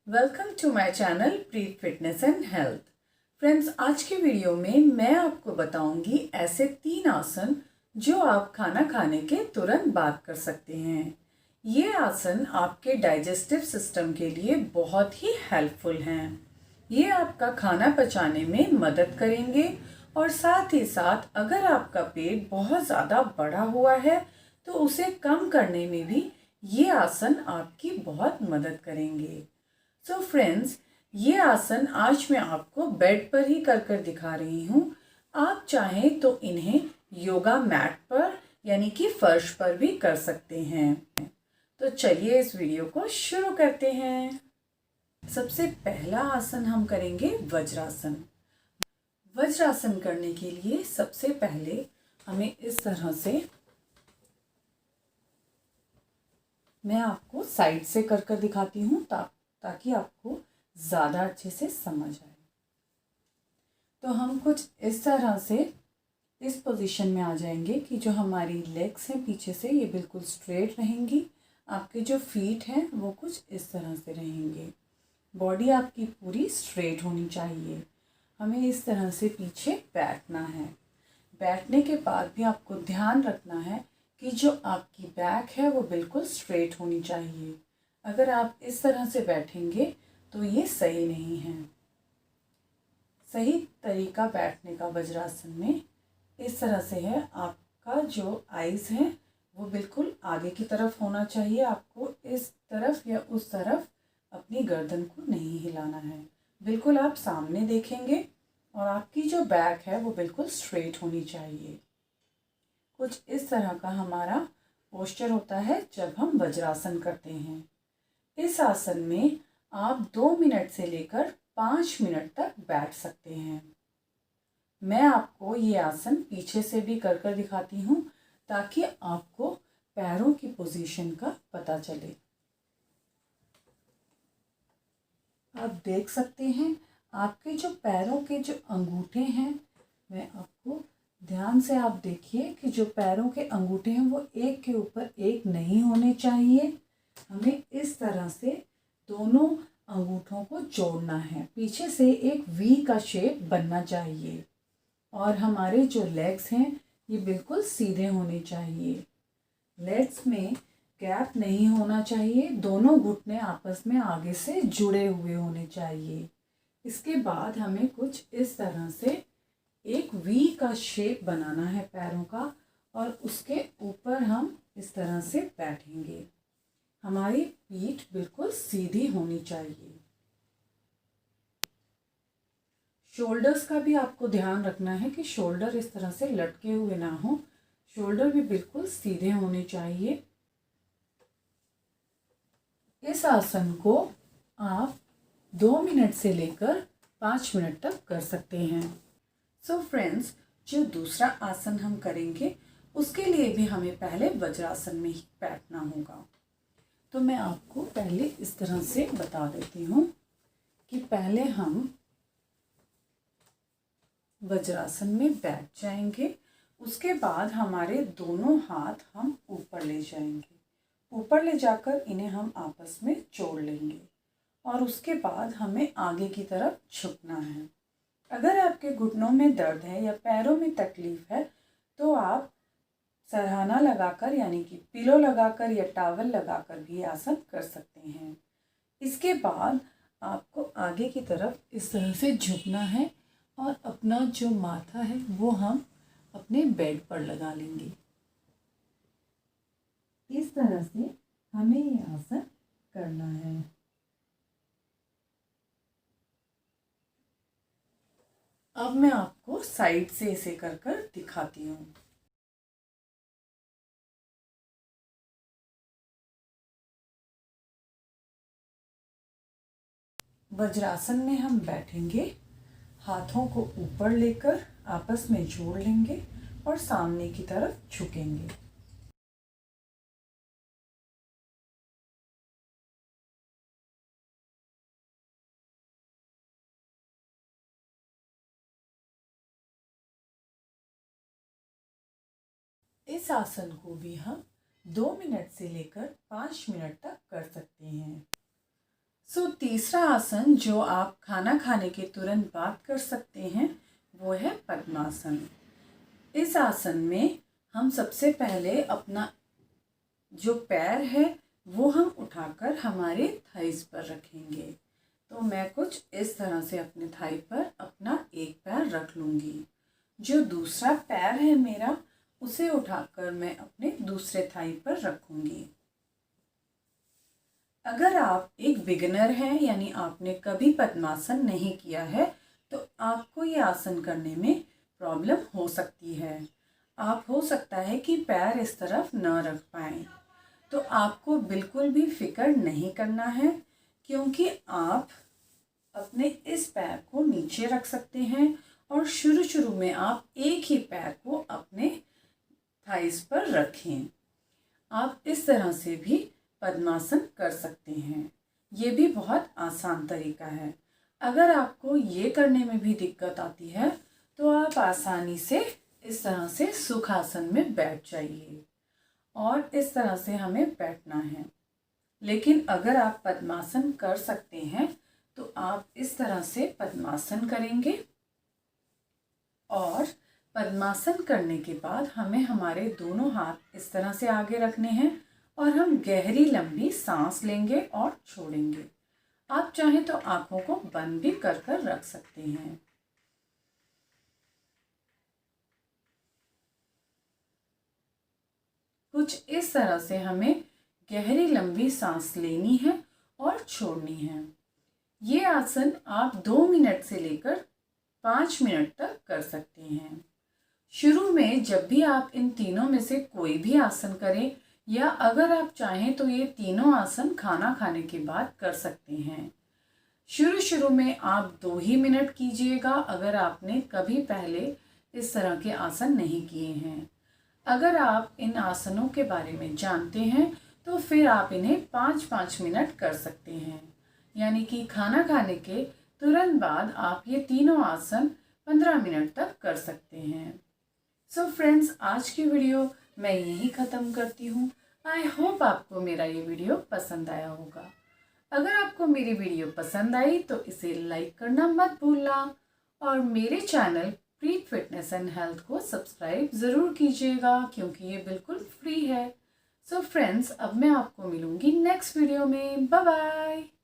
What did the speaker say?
Welcome to my channel Preet fitness and health. Friends, आज के video में मैं आपको बताऊंगी ऐसे 3 आसन जो आप खाना खाने के तुरंत बाद कर सकते हैं। ये आसन आपके डाइजेस्टिव सिस्टम के लिए बहुत ही हेल्पफुल हैं। ये आपका खाना पचाने में मदद करेंगे और साथ ही साथ अगर आपका पेट बहुत ज़्यादा बढ़ा हुआ है तो उसे कम करने में भी ये आसन आपकी बहुत मदद करेंगे। सो फ्रेंड्स, ये आसन आज मैं आपको बेड पर ही कर कर दिखा रही हूँ। आप चाहें तो इन्हें योगा मैट पर यानी कि फर्श पर भी कर सकते हैं। तो चलिए इस वीडियो को शुरू करते हैं। सबसे पहला आसन हम करेंगे वज्रासन। वज्रासन करने के लिए सबसे पहले हमें इस तरह से, मैं आपको साइड से कर कर दिखाती हूँ ताकि आपको ज़्यादा अच्छे से समझ आए। तो हम कुछ इस तरह से इस पोजीशन में आ जाएंगे कि जो हमारी लेग्स हैं पीछे से ये बिल्कुल स्ट्रेट रहेंगी। आपके जो फीट हैं वो कुछ इस तरह से रहेंगे। बॉडी आपकी पूरी स्ट्रेट होनी चाहिए। हमें इस तरह से पीछे बैठना है। बैठने के बाद भी आपको ध्यान रखना है कि जो आपकी बैक है वो बिल्कुल स्ट्रेट होनी चाहिए। अगर आप इस तरह से बैठेंगे तो ये सही नहीं है। सही तरीका बैठने का वज्रासन में इस तरह से है। आपका जो आईज है वो बिल्कुल आगे की तरफ होना चाहिए। आपको इस तरफ या उस तरफ अपनी गर्दन को नहीं हिलाना है। बिल्कुल आप सामने देखेंगे और आपकी जो बैक है वो बिल्कुल स्ट्रेट होनी चाहिए। कुछ इस तरह का हमारा पोस्चर होता है जब हम वज्रासन करते हैं। इस आसन में आप 2 मिनट से लेकर 5 मिनट तक बैठ सकते हैं। मैं आपको ये आसन पीछे से भी कर कर दिखाती हूँ ताकि आपको पैरों की पोजीशन का पता चले। आप देख सकते हैं आपके जो पैरों के जो अंगूठे हैं, मैं आपको ध्यान से आप देखिए कि जो पैरों के अंगूठे हैं वो एक के ऊपर एक नहीं होने चाहिए। हमें इस तरह से दोनों अंगूठों को जोड़ना है। पीछे से एक वी का शेप बनना चाहिए और हमारे जो लेग्स हैं ये बिल्कुल सीधे होने चाहिए। लेग्स में गैप नहीं होना चाहिए। दोनों घुटने आपस में आगे से जुड़े हुए होने चाहिए। इसके बाद हमें कुछ इस तरह से एक वी का शेप बनाना है पैरों का और उसके ऊपर हम इस तरह से बैठेंगे। हमारी पीठ बिल्कुल सीधी होनी चाहिए। शोल्डर्स का भी आपको ध्यान रखना है कि शोल्डर इस तरह से लटके हुए ना हो। शोल्डर भी बिल्कुल सीधे होने चाहिए। इस आसन को आप 2 मिनट से लेकर 5 मिनट तक कर सकते हैं। सो फ्रेंड्स, जो दूसरा आसन हम करेंगे उसके लिए भी हमें पहले वज्रासन में ही बैठना होगा। तो मैं आपको पहले इस तरह से बता देती हूँ कि पहले हम वज्रासन में बैठ जाएंगे। उसके बाद हमारे दोनों हाथ हम ऊपर ले जाएंगे। ऊपर ले जाकर इन्हें हम आपस में जोड़ लेंगे और उसके बाद हमें आगे की तरफ झुकना है। अगर आपके घुटनों में दर्द है या पैरों में तकलीफ है तो आप सरहाना लगाकर यानी कि पिलो लगाकर या टॉवल लगाकर भी आसन कर सकते हैं। इसके बाद आपको आगे की तरफ इस तरह से झुकना है और अपना जो माथा है वो हम अपने बेड पर लगा लेंगे। इस तरह से हमें ये आसन करना है। अब मैं आपको साइड से इसे कर कर दिखाती हूँ। वज्रासन में हम बैठेंगे, हाथों को ऊपर लेकर आपस में जोड़ लेंगे और सामने की तरफ झुकेंगे। इस आसन को भी हम 2 मिनट से लेकर 5 मिनट तक कर सकते हैं। तीसरा आसन जो आप खाना खाने के तुरंत बाद कर सकते हैं वो है पद्मासन। इस आसन में हम सबसे पहले अपना जो पैर है वो हम उठाकर हमारे थाइस पर रखेंगे। तो मैं कुछ इस तरह से अपने थाई पर अपना एक पैर रख लूँगी। जो दूसरा पैर है मेरा उसे उठाकर मैं अपने दूसरे थाई पर रखूँगी। अगर आप एक बिगिनर हैं यानी आपने कभी पद्मासन नहीं किया है तो आपको ये आसन करने में प्रॉब्लम हो सकती है। आप हो सकता है कि पैर इस तरफ न रख पाएँ। तो आपको बिल्कुल भी फिक्र नहीं करना है, क्योंकि आप अपने इस पैर को नीचे रख सकते हैं और शुरू में आप एक ही पैर को अपने थाइस पर रखें। आप इस तरह से भी पद्मासन कर सकते हैं। ये भी बहुत आसान तरीका है। अगर आपको ये करने में भी दिक्कत आती है तो आप आसानी से इस तरह से सुखासन में बैठ जाइए और इस तरह से हमें बैठना है। लेकिन अगर आप पद्मासन कर सकते हैं तो आप इस तरह से पद्मासन करेंगे और पद्मासन करने के बाद हमें हमारे दोनों हाथ इस तरह से आगे रखने हैं और हम गहरी लंबी सांस लेंगे और छोड़ेंगे। आप चाहें तो आंखों को बंद भी कर रख सकते हैं। कुछ इस तरह से हमें गहरी लंबी सांस लेनी है और छोड़नी है। ये आसन आप 2 मिनट से लेकर 5 मिनट तक कर सकते हैं। शुरू में जब भी आप इन तीनों में से कोई भी आसन करें या अगर आप चाहें तो ये तीनों आसन खाना खाने के बाद कर सकते हैं। शुरू में आप 2 ही मिनट कीजिएगा अगर आपने कभी पहले इस तरह के आसन नहीं किए हैं। अगर आप इन आसनों के बारे में जानते हैं तो फिर आप इन्हें 5-5 मिनट कर सकते हैं, यानी कि खाना खाने के तुरंत बाद आप ये तीनों आसन 15 मिनट तक कर सकते हैं। सो फ्रेंड्स, आज की वीडियो मैं यहीं ख़त्म करती हूँ। आई होप आपको मेरा ये वीडियो पसंद आया होगा। अगर आपको मेरी वीडियो पसंद आई तो इसे लाइक करना मत भूलना और मेरे channel Preet fitness and health को सब्सक्राइब ज़रूर कीजिएगा, क्योंकि ये बिल्कुल फ्री है। सो फ्रेंड्स, अब मैं आपको मिलूँगी नेक्स्ट वीडियो में। Bye bye.